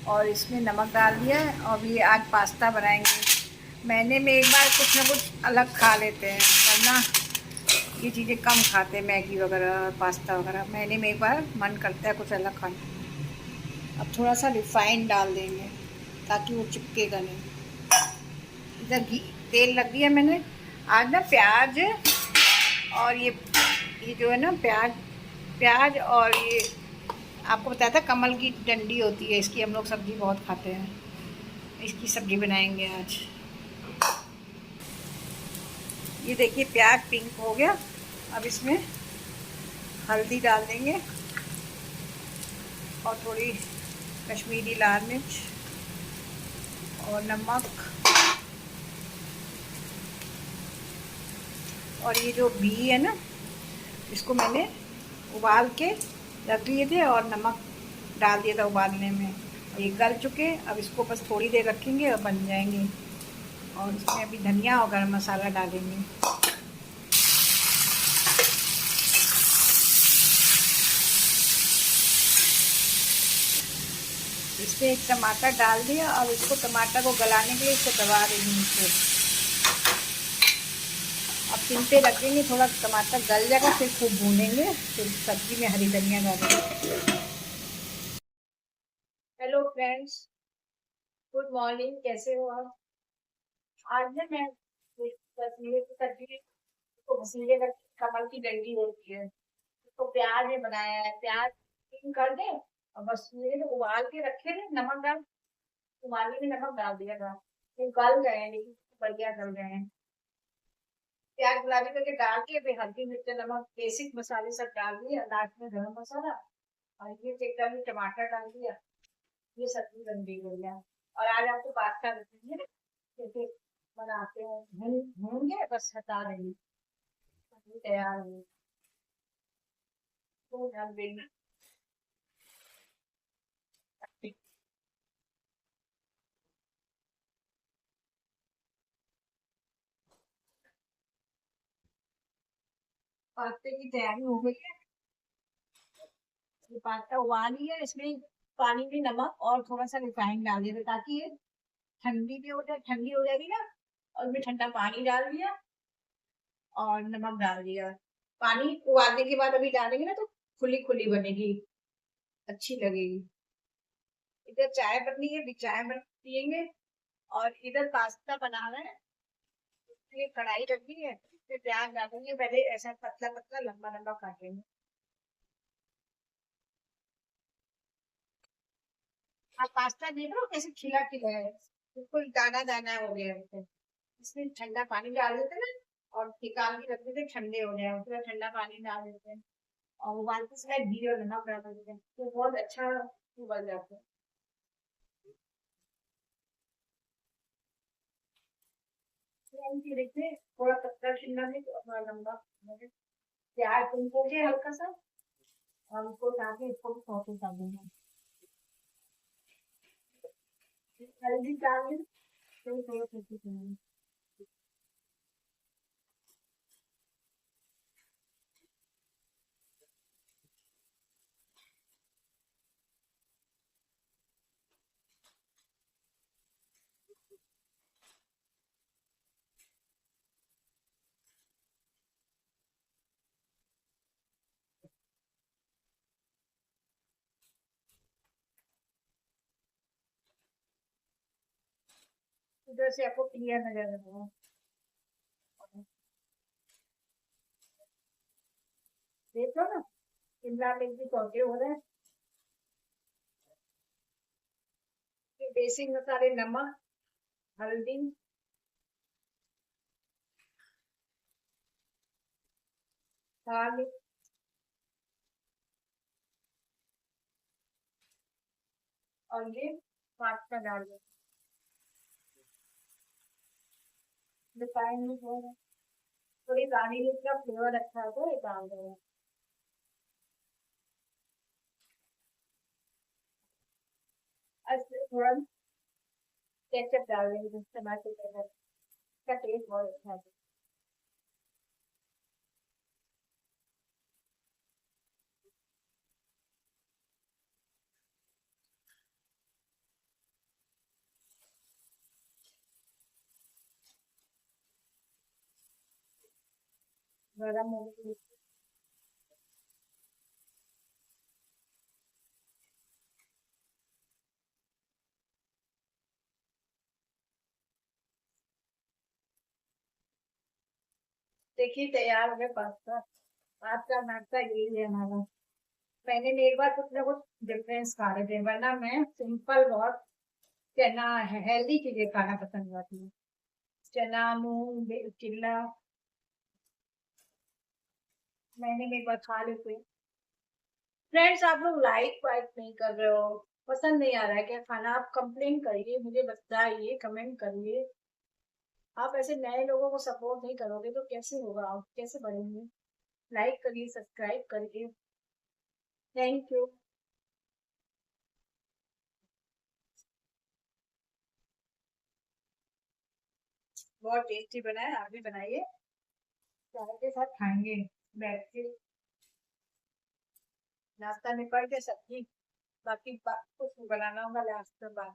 और इसमें नमक डाल दिया है। और ये आज पास्ता बनाएंगे। महीने में एक बार कुछ ना कुछ अलग खा लेते हैं, वरना ये चीज़ें कम खाते हैं, मैगी वगैरह पास्ता वगैरह। महीने में एक बार मन करता है कुछ अलग खाने। अब थोड़ा सा रिफाइंड डाल देंगे ताकि वो चिपकेगा नहीं। इधर घी तेल लग दिया मैंने। आज ना प्याज और ये जो है ना प्याज प्याज और ये आपको बताया था कमल की डंडी होती है, इसकी हम लोग सब्ज़ी बहुत खाते हैं। इसकी सब्ज़ी बनाएंगे आज। ये देखिए प्याज पिंक हो गया। अब इसमें हल्दी डाल देंगे और थोड़ी कश्मीरी लाल मिर्च और नमक। और ये जो घी है ना, इसको मैंने उबाल के रख लिए थे और नमक डाल दिया था उबालने में। और ये गल चुके। अब इसको बस थोड़ी देर रखेंगे और बन जाएंगे। और इसमें अभी धनिया और गरम मसाला डालेंगे। इसमें एक टमाटर डाल दिया। अब इसको टमाटर को गलाने के लिए इसको दबा देंगे नीचे। अब सिम पे रख देंगे, थोड़ा टमाटर गल जाएगा, फिर खूब भूनेंगे। फिर सब्जी में हरी धनिया डालेंगे। हेलो फ्रेंड्स, गुड मॉर्निंग, कैसे हो आप? आज ना मैं कश्मीर की सब्जी को मसीले का कमल की डंडी होती है, तो प्याज में बनाया है। प्याज क्लीन कर दे और बस ये तो उबाल के रखे थे, नमक डाल उबालने में नमक डाल दिया था। वो गल गए हैं, लेकिन बढ़िया गल गए हैं। प्याज गुलाबी करके डाल के फिर हल्दी मिर्च नमक बेसिक मसाले सब डाल दिए, लास्ट में गरम मसाला और ये एकदम टमाटर डाल दिया। ये सब्जी बन गई बढ़िया। और आज आपको पास्ता रखेंगे कैसे बनाते हैं। भून के बस हटा देंगे, सब्जी तैयार है। तो ध्यान देंगे। पास्ते की तैयारी हो गई है। ये पास्ता उबाल लिया, इसमें पानी में नमक और थोड़ा सा रिफाइंड डाल दिया ताकि ये ठंडी भी हो जाए, ठंडी हो जाएगी ना। और मैं ठंडा पानी डाल दिया और नमक डाल दिया। पानी उबालने के बाद अभी डालेंगे ना तो खुली खुली बनेगी, अच्छी लगेगी। इधर चाय बननी है, अभी चाय बन पियेंगे। और इधर पास्ता बना रहे हैं। ये कढ़ाई रखी है, फिर प्याज डालेंगे। पहले ऐसा पतला पतला लंबा लंबा काटेंगे। आप पास्ता देख रहे हो कैसे खिला खिला है, बिल्कुल दाना दाना हो गया है। इसमें ठंडा पानी डाल देते ना और निकाल के रख देते, ठंडे हो जाए फिर ठंडा पानी डाल देते हैं। और उबालते समय घी और नमक डाल देते हैं तो बहुत अच्छा उबल जाता है। फिर हम फिर देखते हैं, थोड़ा पत्ता शिमला मिर्च और थोड़ा लंबा प्याज तुमको के हल्का सा, और उसको डाल के इसको भी सौते कर देंगे। हल्दी डाल के फिर थोड़ा सौते करेंगे। इधर से आपको क्लियर नजर आ रहा है। देखो ना, शिमला मिर्च भी सौते हो रहे हैं। फिर बेसिक मसाले नमक, हल्दी दाल और ये पास्ता डाल दो। रिफाइंड में थोड़ी काली मिर्च का फ्लेवर अच्छा होता है, ये डाल दो। ऐसे थोड़ा केचप डाल देंगे, टमाटो केचप का टेस्ट बहुत अच्छा है। गरम हो गई। देखिए तैयार हो गया पास्ता। आज का नाश्ता यही है हमारा। मैंने एक बार कुछ ना कुछ डिफरेंस खा रहे थे, वरना मैं सिंपल बहुत चना हेल्दी चीजें खाना पसंद करती हूँ। चना, मूंग, चिल्ला। महीने में एक बार खा लेते हैं। फ्रेंड्स, आप लोग लाइक वाइक नहीं कर रहे हो। पसंद नहीं आ रहा है क्या खाना? आप कंप्लेन करिए, मुझे बताइए, कमेंट करिए। आप ऐसे नए लोगों को सपोर्ट नहीं करोगे तो कैसे होगा? आप कैसे बढ़ेंगे? लाइक करिए, सब्सक्राइब करिए। Thank you. बहुत टेस्टी बना है, आप भी बनाइए। चाय के साथ खाएंगे बैठ के। नाश्ता निपट के सब्जी, बाकी कुछ बनाना होगा लास्ट में बाद।